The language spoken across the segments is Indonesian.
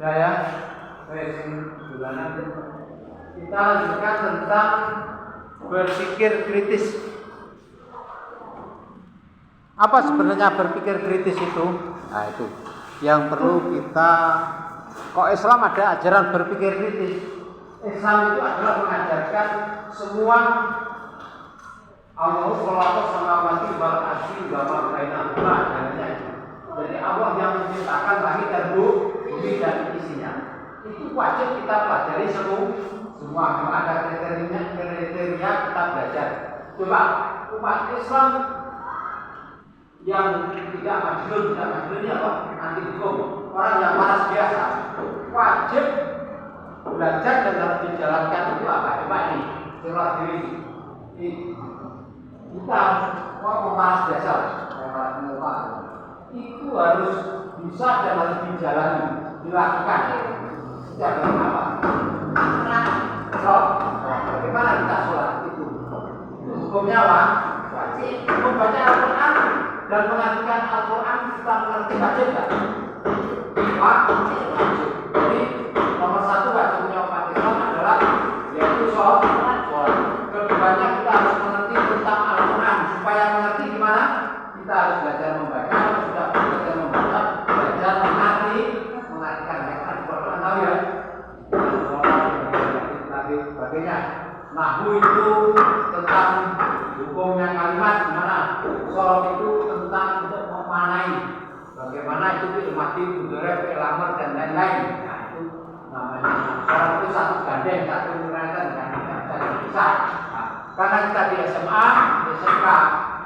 ya. Bulanan. Kita lanjutkan tentang berpikir kritis. Apa sebenarnya berpikir kritis itu? Nah, itu yang perlu kita. Kok Islam ada ajaran berpikir kritis? Islam itu adalah mengajarkan semua Allah khalaqa samawati wal ardi wa ma bainahuma. Jadi Allah yang menciptakan langit dan bumi dan isinya. Itu wajib kita pelajari semua. Kalau ada kriteria kita belajar. Coba umat Islam yang tidak majnun ya Pak, anti hukum, orang yang malas biasa, wajib belajar dan harus dijalankan itu apa? Coba ini, coba diri. Kita mau malas biasa, itu harus bisa dan harus dijalani, dilakukan. Sejak apa? Bagaimana kita sholat itu? Itu hukumnya apa? Wajib. Membaca Al-Quran dan mengartikan Al-Quran kita mengerti wajib nggak? Wajib. Jadi nomor satu wajibnya umat Islam adalah yaitu sholat. Keduanya kita harus mengerti tentang Al-Quran. Supaya mengerti gimana? Kita harus belajar membaca. Sudah belajar membaca, belajar mengartikan Al-Quran. Al-Quran tahu ya? Sebagainya. Nahwu itu tentang hukumnya kalimat gimana? Sholat itu tentang untuk memanai. Bagaimana itu mati, mudhari, lamar dan lain-lain. Nah itu namanya. Sholat itu satu gandeng, satu uraian dan tidak bisa. Nah, karena kita di SMA, di SMK,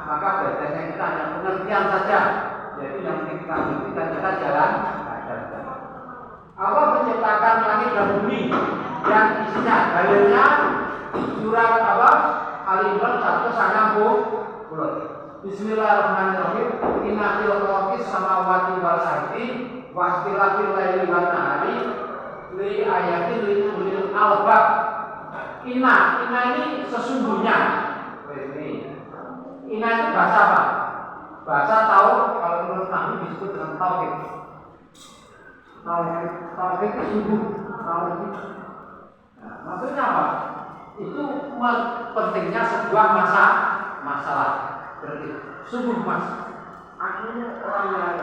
maka belajarnya kita hanya pengertian saja. Jadi yang kita mengerti dan kita jalan. Allah menciptakan langit dan bumi yang isinya dalilnya surat apa? Al-Imran 190. Bismillahirrahmanirrahim. Inna fil khalqis samawati wal ardi wa ikhtilafil laili wan nahari li ayatin li ulil albab. Inna ini sesungguhnya. Inna itu bahasa apa? Bahasa tahu kalau menurut Nabi disebut dengan tauhid. Tauhid itu sungguh. Tauhid. Nah, maksudnya apa? Itu pentingnya sebuah masalah. Berarti sungguh mas. Akhirnya orang yang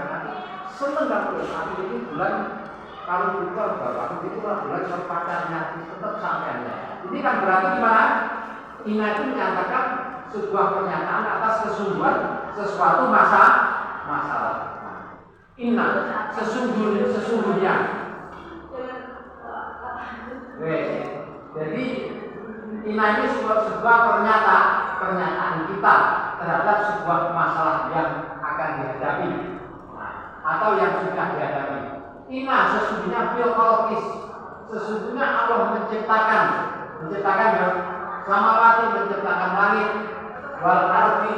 senang nggak boleh. Tapi itu bulan kalau bukan bapak itu bulan pacarnya tetap sampainya. Ini kan berarti gimana? Ina itu menyatakan sebuah pernyataan atas kesungguhan sesuatu masalah. Inna sesungguhnya. Jadi Ina ini sebuah pernyataan kita terhadap sebuah masalah yang akan dihadapi atau yang sudah dihadapi. Ina sesungguhnya fil khalqis, sesungguhnya Allah menciptakan ya, samawati menciptakan langit, wal ardi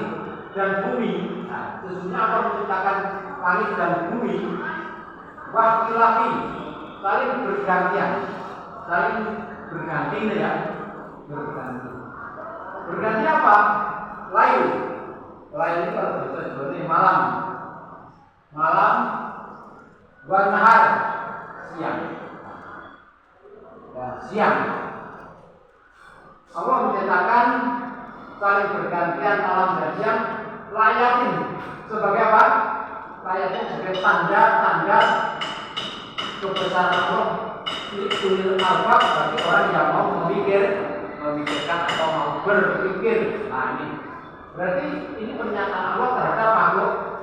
dan bumi. Nah, sesungguhnya Allah menciptakan langit dan bumi. Wa khilafi, saling bergantian, saling berganti ya. Berganti apa? Lain itu bisa seperti malam, wan nahar, siang. Allah menyatakan saling bergantian malam dan siang. Layatin sebagai apa? Layatin sebagai tanda kebesaran Allah. Ulil albab bagi orang yang mau memikirkan atau mau berpikir. Nah ini berarti ini pernyataan Allah terhadap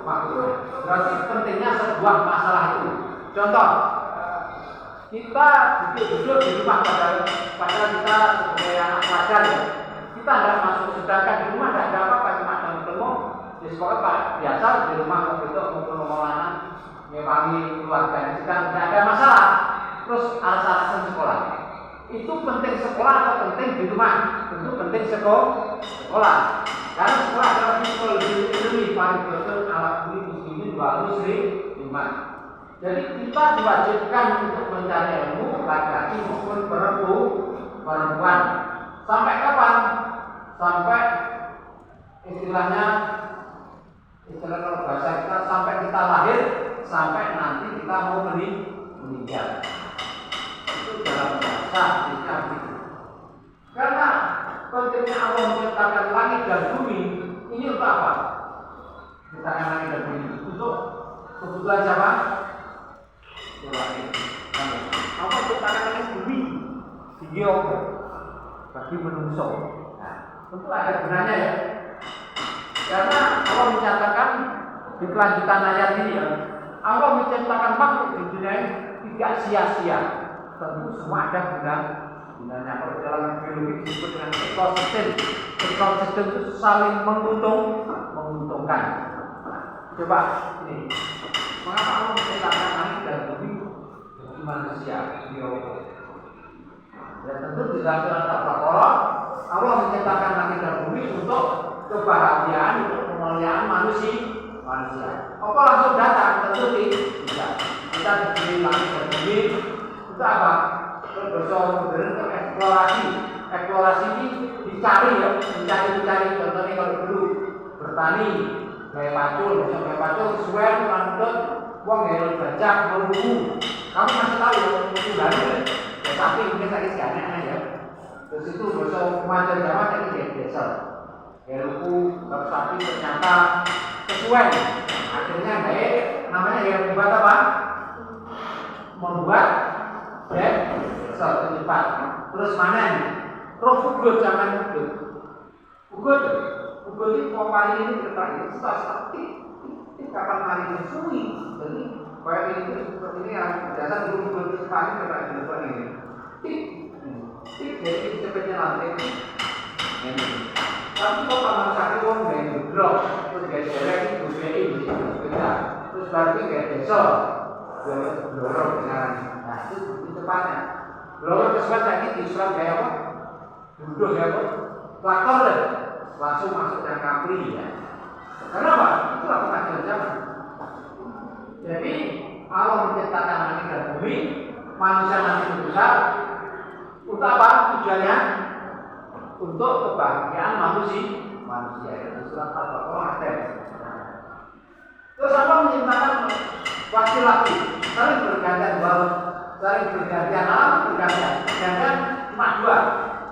makhluk. Berarti pentingnya sebuah masalah itu. Contoh, kita duduk di rumah padahal kita sebagai anak pelajar ya. Kita tidak masuk, sedangkan di rumah tidak ada apa-apa, cuma ketemu di sekolah Pak biasa di rumah ngobrol-ngobrol ngewangi keluarga, sedang tidak ada masalah. Terus alasan sekolah itu penting sekolah atau penting di rumah? Tentu penting sekolah. Karena sekolah adalah fiskal ilmi paling betul alat muslimin wa muslimat. Jadi kita diwajibkan untuk mencari ilmu laki-laki maupun perempuan. Sampai kapan? Sampai istilah kalau bahasa kita sampai kita lahir, sampai nanti kita mau meninggal. menciptakan langit dan bumi ini untuk apa? Menciptakan langit dan bumi untuk kebutuhan siapa? Apa menciptakan langit dan bumi? Video bagi manusia. Nah, tentu ada gunanya ya. Karena Allah menyatakan di kelanjutan ayat ini ya, Allah menciptakan makhluk di dunia ini tidak sia-sia. Tentu semua ada gunanya. Kalau dalam biologi disebut dengan ekosistem. Ekosistem itu saling menguntungkan. Nah, coba ini, mengapa Allah menciptakan langit dan bumi bagi manusia? Ya tentu di dalam surat Al-Baqarah Allah menciptakan langit dan bumi untuk kebahagiaan, untuk kemuliaan manusia. Apa langsung datang? Tentu tidak. Kita diberi langit dan bumi itu apa? Bersama modern untuk eksplorasi. Eksplorasi ini dicari ya, mencari. Contohnya kalau dulu bertani, kayak pacul sesuai menurut uang yang bajak melulu. Kamu masih tahu ya, Tuhan ya. Tapi mungkin saya sekarang ya. Terus itu bersama kemajuan zaman ini jadi desa. Ilmu sapi ternyata sesuai. Akhirnya baik, namanya yang membuat apa? Membuat desa cepat. Terus panen. Terus ugut zaman ugut ini mau paling ini tertarik tapi kapan paling sunyi. Jadi kayak ini seperti ini yang biasa dulu ugut paling tertarik ini. Jadi cepetnya nanti. Tapi kok kalau sakit uang gak drop, terus gak jelek itu BI beda. Terus berarti gak desa, dorong sekarang. Nah itu cepatnya. Dorong tersebut lagi di surat kayak apa? Duduk ya apa? Traktor deh, langsung masuk yang kapri ya. Kenapa? Itu lah pengajian zaman. Jadi Allah menciptakan langit dan bumi, manusia nanti besar. Untuk apa tujuannya? Untuk kebahagiaan manusia. Itu surat Al-Baqarah ada. Terus Allah menciptakan laki-laki saling bergantian alam bergantian. Jangan cuma dua,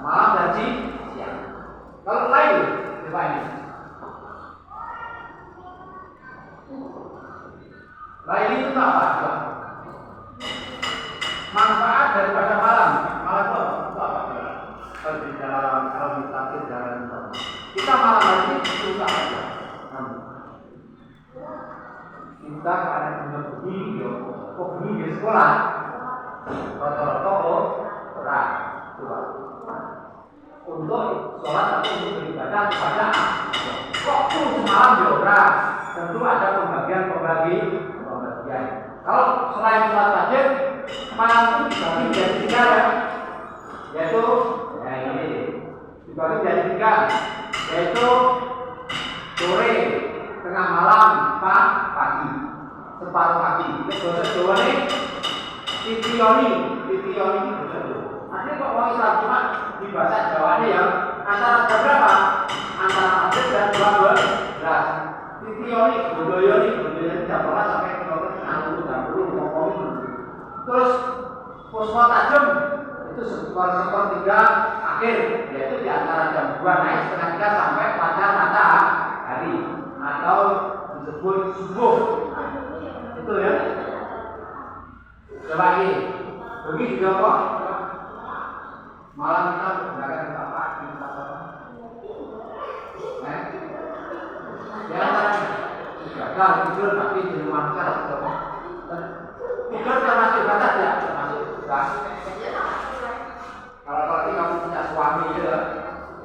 malam dan siang. Kalau lain, coba ini. Lain itu apa? Manfaat daripada malam. Malam itu apa? Kalau di dalam kita malam hari ini suka aja. Kita pada punya bumi, bumi di sekolah, rata-rata orang tua. Untuk sholat atau untuk beribadah kepada kok semalam diorang, tentu ada pembagian. Kalau selain sholat wajib, malam itu dibagi menjadi tiga ya, yaitu ini dibagi menjadi tiga, yaitu sore, tengah malam, pagi, separuh pagi. Bahasa Jawa ini titioni bahasa Jawa. Nanti kok orang Islam cuma di bahasa Jawa ini ya antara jam berapa? Antara maghrib dan 12. Titioni, bodoyoni jam berapa sampai 60 terus posmo tajam itu sepertiga akhir, yaitu di antara jam 2 naik setengah 3 sampai fajar matahari atau disebut subuh. Itu ya. Coba lagi. Begitu juga kok. Malam kita menggunakan pagi. Ya, gagal tidur tapi di rumah kita. Tidur termasuk batas ya, termasuk batas. Kalau kamu punya suami ya,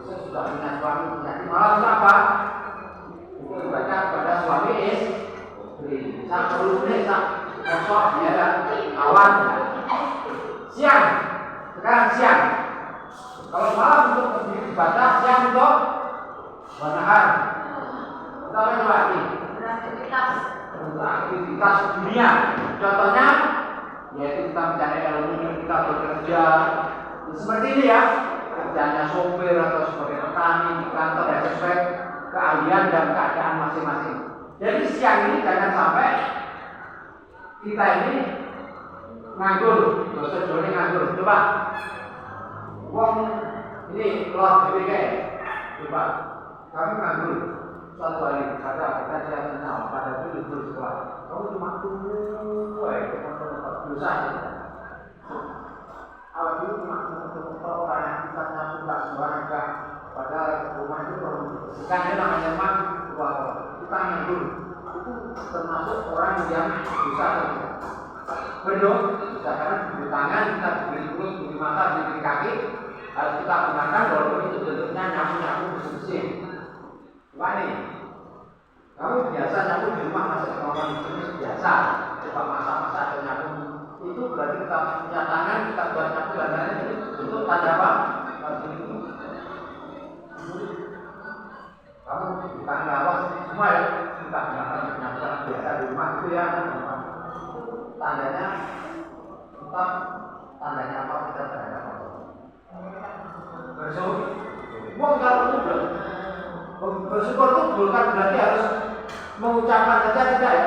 sudah punya suami punya malam apa? Itu baca pada suami istri. Sang perlu nih sang besok ya awan. Siang, sekarang siang. Kalau malam untuk ibadah, siang untuk bernahan. Kita coba lagi. Untuk aktivitas dunia. Contohnya, yaitu kita mencari ilmu, kita bekerja. Seperti ini ya, kerjanya sopir atau sebagai petani di kantor ya sesuai keahlian dan keadaan masing-masing. Jadi siang ini jangan sampai kita ini nganggur, bahasa Jawa nganggur. Coba, uang ini keluar BPK, Coba, kami nganggur suatu hari pada kajian senam pada libur sekolah. Kamu cuma tunggu, dosa aja. Awal itu cuma tunggu orang yang kita nyapu tak suara, padahal rumah itu perlu sekarang namanya memang kita nganggur itu termasuk orang yang dosa saja. Benar, dosa karena di tangan kita diberi mulut, diberi mata, diberi kaki. Harus kita gunakan walaupun itu bentuknya nyapu-nyapu bersih-bersih. Coba nih, kamu biasa nyapu di rumah masih orang jenis biasa, coba masak-masak atau nyapu itu berarti kita punya tangan, kita buat nyapu dan lain-lain itu bentuk tanda apa? Kamu di tangan awas semua ya, kita gunakan nyapu biasa di rumah itu ya, tandanya tetap tandanya apa kita tanda apa? Bersyukur, kalau itu bersyukur itu bukan berarti harus mengucapkan saja tidak ya.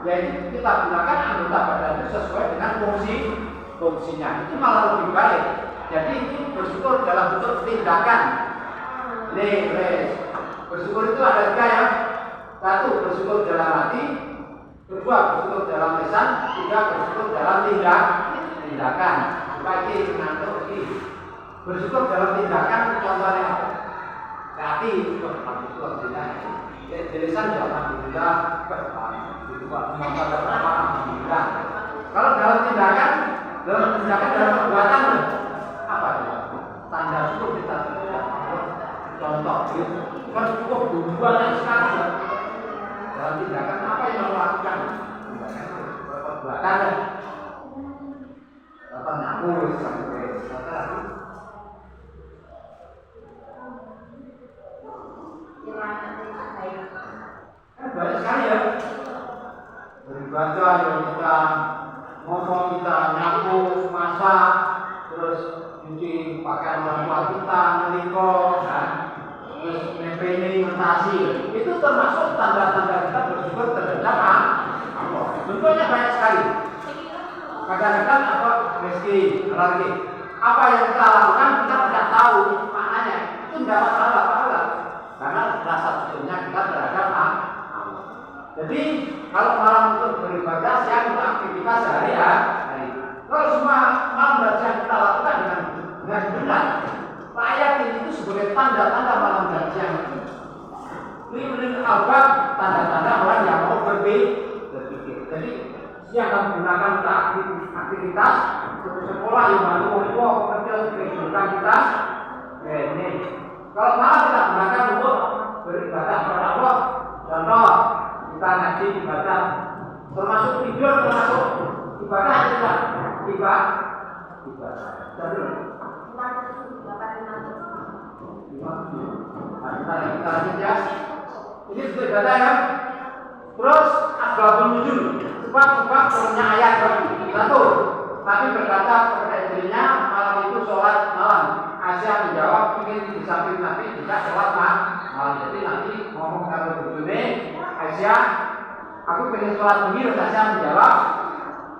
Jadi kita gunakan anggota badan itu sesuai dengan fungsinya. Itu malah lebih baik. Jadi itu bersyukur dalam bentuk tindakan. Bersyukur itu ada tiga ya. Satu, bersyukur dalam hati. Kedua, bersyukur dalam lisan. Tiga, bersyukur dalam tindakan. Bagi mengantuk ini. Bersyukur dalam tindakan contohnya apa? Hati itu bersyukur tindakan. Lisan ya alhamdulillah, alhamdulillah. Kalau dalam tindakan dalam perbuatan apa ya? Tanda syukur kita contoh gitu. Kan cukup dua sekali ya. Dalam tindakan apa yangเราlakukan? Perbuatan ya. Apa nyapu sampai banyak sekali ya beribadah yang kita ngomong, kita nyapu, masak, terus cuci pakaian orang tua kita, ngeliko, terus nepeni, mentasi, itu termasuk tanda-tanda kita bersyukur terhadap Allah. Contohnya banyak sekali. Kadang-kadang apa meski lagi apa yang kita lakukan kita tidak tahu maknanya, itu tidak masalah karena rasa syukurnya kita terhadap Allah. Jadi kalau malam untuk beribadah, siang untuk aktivitas sehari-hari. Kalau semua malam dan siang kita lakukan dengan benar, ayat ini itu sebagai tanda-tanda malam dan siang itu. Ini albab tanda-tanda orang yang mau berpikir. Jadi siang kamu gunakan untuk aktivitas, untuk sekolah, yang baru mau bekerja kehidupan kita. Ini. Kalau malam kita gunakan untuk beribadah kepada Allah, contoh kita ngaji ibadah, termasuk tidur, termasuk ibadah tidak ibadah. Jadi kita lanjut ya. Ini sudah ibadah ya. Terus asbabun nuzul, sebab turunnya ayat satu. Nabi berkata kepada istrinya, malam itu sholat malam. Aisyah menjawab, ingin di samping Nabi tidak sholat malam. Jadi Nabi ngomong kalau begini, Aisyah, aku pengen sholat pagi. Aisyah menjawab,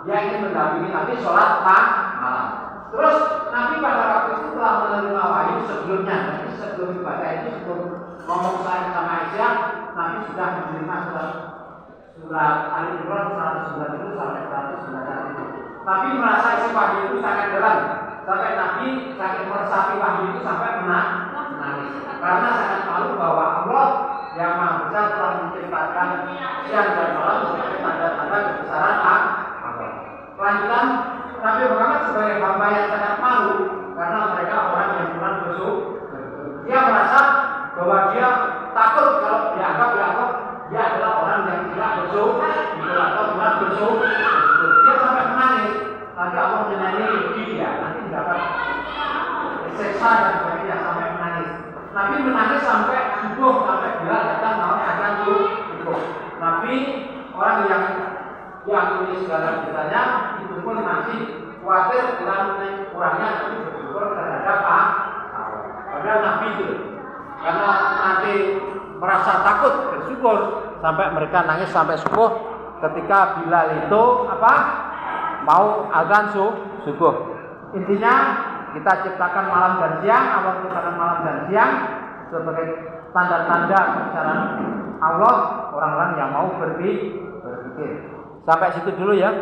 dia ingin mendampingi Nabi sholat malam. Terus Nabi pada waktu itu telah menerima wahyu sebelumnya. Jadi sebelum ibadah itu, sebelum ngomong saya sama Aisyah, Nabi sudah menerima surat Al-Imran 109 itu sampai 109 itu. Nabi merasa isi wahyu itu sangat dalam, sampai Nabi sakit meresapi wahyu itu sampai menangis. Karena sangat malu bahwa Allah yang Maha Besar telah menciptakan siang dan malam sebagai tanda-tanda kebesaran Allah. Kelanjutan, Nabi Muhammad sebagai hamba yang sangat malu karena mereka orang yang kurang bersyukur. Dia merasa bahwa dia takut kalau dianggap dia adalah orang yang tidak bersyukur atau kurang bersyukur. Dia sampai menangis. Nanti Allah menyanyi dia, nanti dapat seksa dan sebagainya sampai menangis. Nabi menangis sampai subuh, sampai Bilal datang namanya akan subuh. Nabi orang yang diakui segala desanya itu pun masih khawatir kurangnya tapi bersyukur terhadap Allah. Padahal Nabi itu karena nanti merasa takut bersyukur sampai mereka nangis sampai subuh ketika Bilal itu mau azan subuh. Intinya kita ciptakan malam dan siang, Allah ciptakan malam dan siang sebagai tanda-tanda kebesaran Allah orang-orang yang mau berpikir. Sampai situ dulu ya.